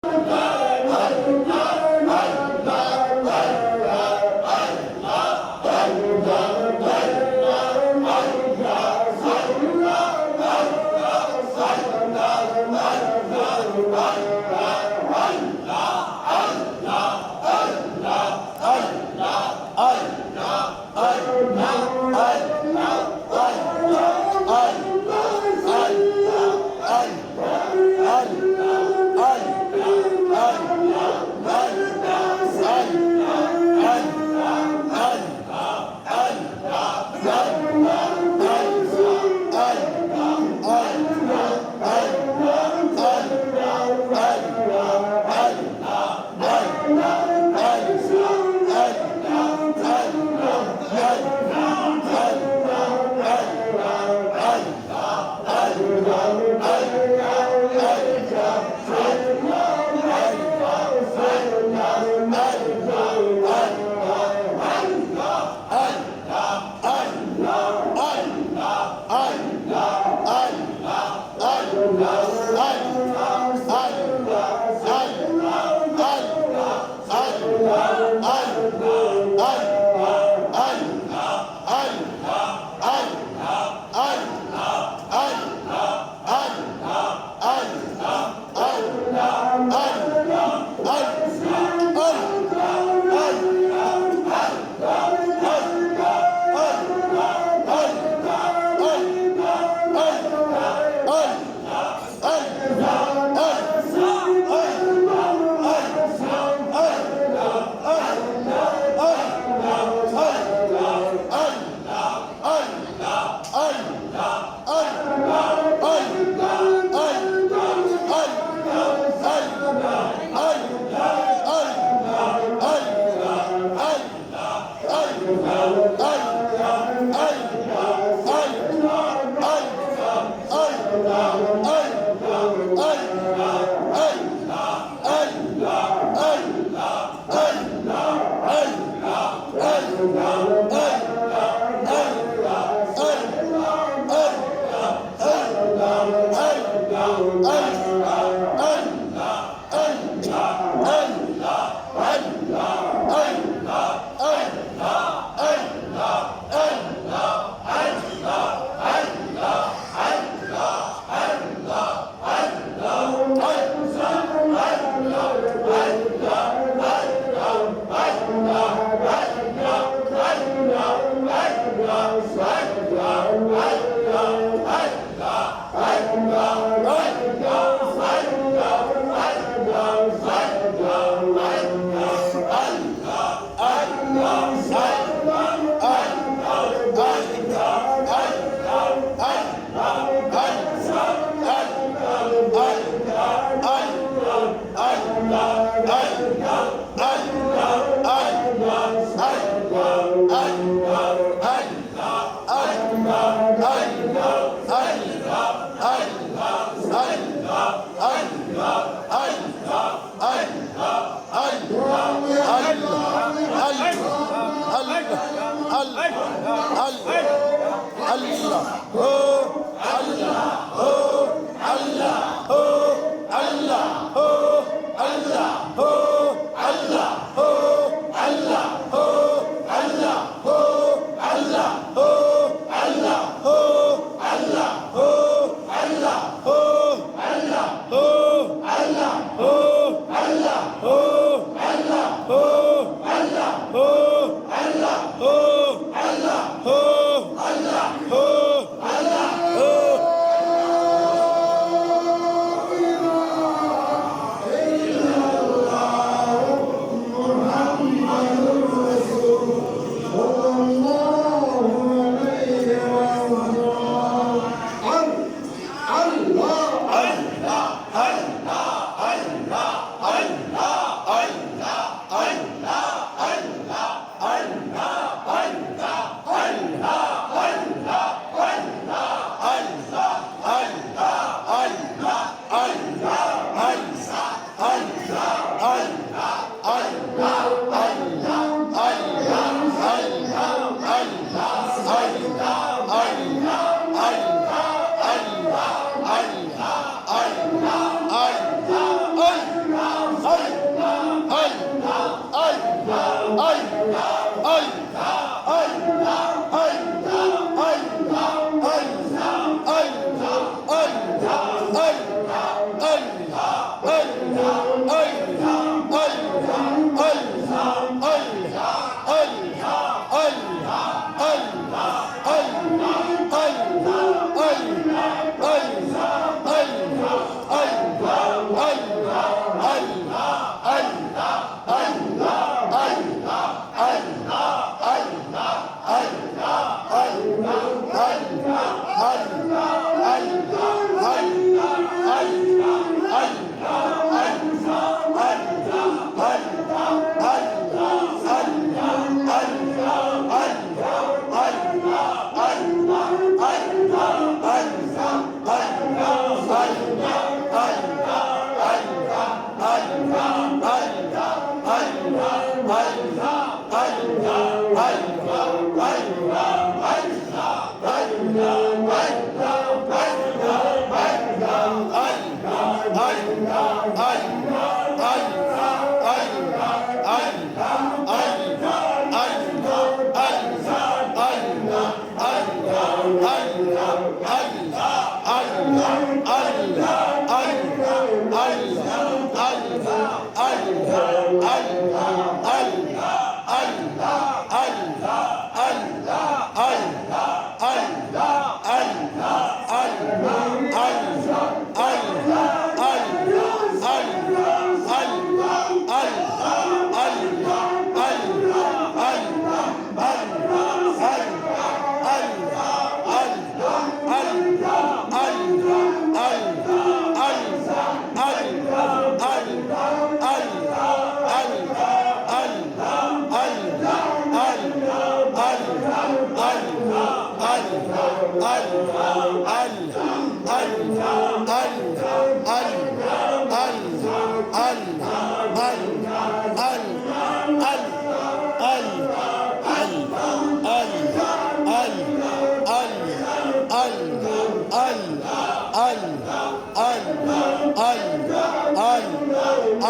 Allah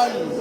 Allah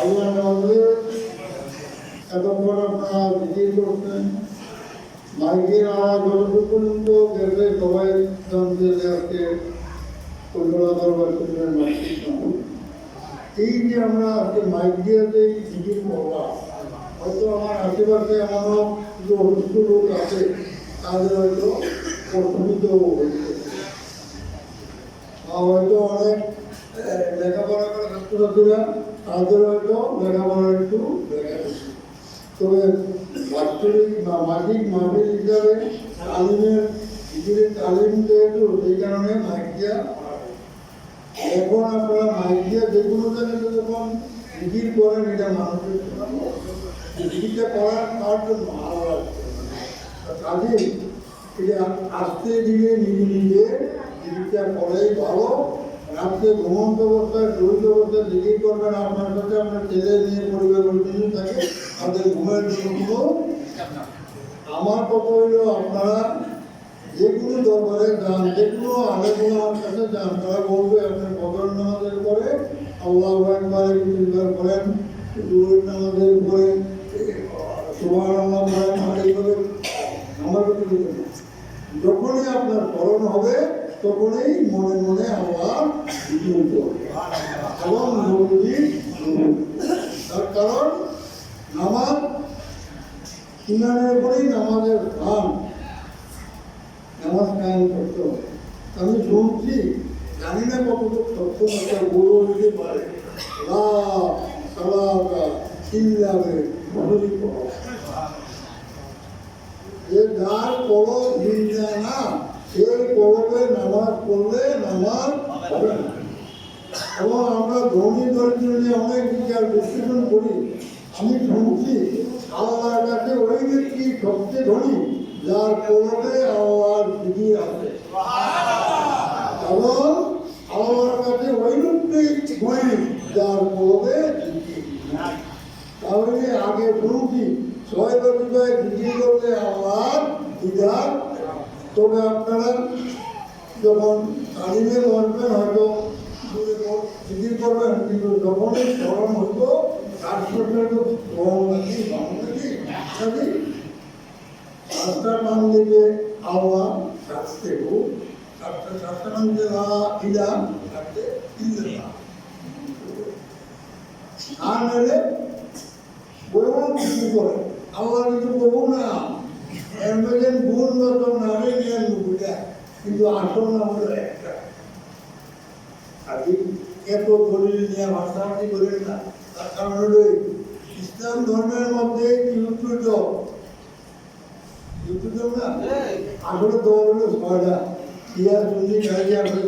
আল্লাহ আমাদের এতক্ষণ আপনারা জিকির করছেন, মাইকের আওয়াজ যতটুকু পর্যন্ত গেছে সবাই জানতে যে আজকে কলকাতা দরবার শরীফের মাইকের সময় এই যে আমরা আজকে মাইক দিয়ে যে জিকির করলাম, হয়তো আমার আশেপাশে এমনও কিছু অসুস্থ লোক আছে, তাদের হয়তো প্রশমিত হয়েছে, হয়তো অনেক লেখাপড়া করা ছাত্রছাত্রীরা তাদের হয়তো লেখাপড়া একটু দেখা গেছে। তবে বাৎসরিক বা মাসিক মাহফিল হিসাবে তালিমের জিকিরের তালিম যেহেতু সেই কারণে মাইক দিয়া এখন আপনারা মাইক দিয়া যে কোনো জায়গাতে যখন জিকির করেন এটা মানুষের জিকিরটা করার তার জন্য ভালো লাগছে কাজে এটা আস্তে ধীরে নিজে নিজে জিকিরটা করাই ভালো। রাত্রে ঘুমন্ত অবস্থায় জড়িত অবস্থায় জিকির করবেন, আপনার সাথে আপনার ছেলে নিয়ে পরিবার পরিজন থাকে, তাদের ঘুমের জন্য কোনো আমার কথা হইল আপনারা যে কোনো দরবারে যান, যে কোনো আলেমুল আমার কাছে যান, তারা বলবে আপনার বদর নামাজের পরে আল্লাহু আকবার তিনবার করেন, জোহর নামাজের পরে সুবহানাল্লাহ বলেন, এইভাবে আমার কথা বলবেন। যখনই আপনার স্মরণ হবে তখনই মনে মনে আল্লাহ জিকির করবে এবং নবীজি, তার কারণ নামাজ ইমানের উপরেই নামাজের স্থান, নামাজ কায়েম করতে হবে। আমি শুনছি, জানি না কতটুকু সত্য একটা গরু হইতে পারে, যে যার কলম ভিজে না সেই কলমে নামাজ পড়লে নামাজ হবে না। এবং আমরা ধনী দরিদ্র নিয়ে অনেক বিচার বিশ্লেষণ করি। আমি শুনছি আল্লাহর কাছে ওই ব্যক্তি সবচেয়ে ধনী যার কলমে আল্লাহর জিকির আছে, এবং আল্লাহর কাছে ওই লোকটি ধনী যার কলমে জিকির নাই। তাহলে আগে শুনছি 6 বছর জিকির করলে আল্লাহর দিদার। তবে আপনারা যখন তালিমে বসবেন হয়তো জিকির করবেন, কিন্তু যখনই স্মরণ হইতো রাস্তার নাম দিকে আল্লাহ থাকতে হোক, রাস্তার নাম দিকে ইলা থাকতে আর নইলে বহু কিছু করে আল্লাহ কিছু বহু না এমন গুণ মতো নামে নিয়ে নুকুটা, কিন্তু আসল নাম হলো একটা। এত দলিল নিয়ে ভাষাভাষি করেন না, তার কারণ হলো ইসলাম ধর্মের মধ্যে ইউটুজ না, আসলে দল হলো 6টা, ইয়া সুন্নি গাড়ি আসলে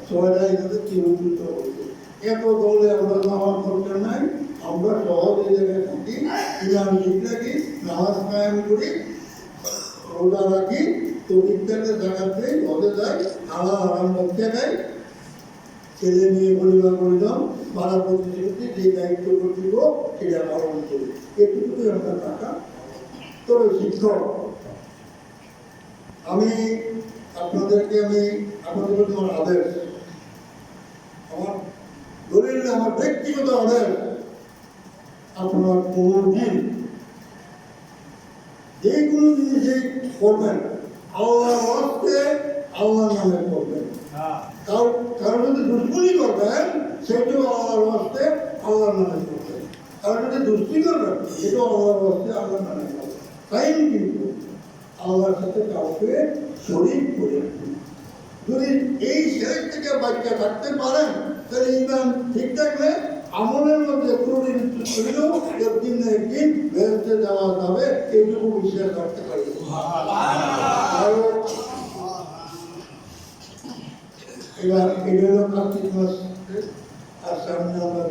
6টা এখানে ইউটুজ হয়েছে। এত দলে আমরা নামাজ করতে নাই, আমরা সহজ এই জায়গায় থাকি, ইমাম ঠিক রাখি, নামাজ কায়েম করি, রোজা রাখি, তো ইত্যাদি জায়গাতে হতে যায়, হালাল হারাম বক্তা গাই, ছেলে মেয়ে পরিবার পরিজন পাড়া প্রতিশ্রুতি যে দায়িত্ব কর্তৃত্ব সেটা পালন করি, এটুকুই আমরা টাকা। তবে শিক্ষক আমি আপনাদের প্রতি আমার আদেশ, আমার দলিল আমার ব্যক্তিগত আদেশ, আপনার কোনোদিন যে কোনো জিনিসই করবেন আল্লাহর ওয়াস্তে আল্লাহর নামে করবেন। কারণ যদি দুশ্মনী করবেন সেটাও আল্লাহর ওয়াস্তে আল্লাহর নামে করবেন, কারণ যদি দুষ্টি করবেন সেটাও আল্লাহর ওয়াস্তে আল্লাহর নামে করবেন। তাই কিন্তু আল্লাহর সাথে কাউকে শরীক করে যদি এই শেরেক থেকে বাচ্চা থাকতে পারেন, তাহলে ইমান ঠিক থাকলে আমলের মধ্যে ত্রুটি হলেও একদিন না একদিন বেহেশতে যাওয়া যাবে, এইটুকু বিশ্বাস করতে পারি। এবার এটা হলো কার্তিক মাস, আর সামনে আমরা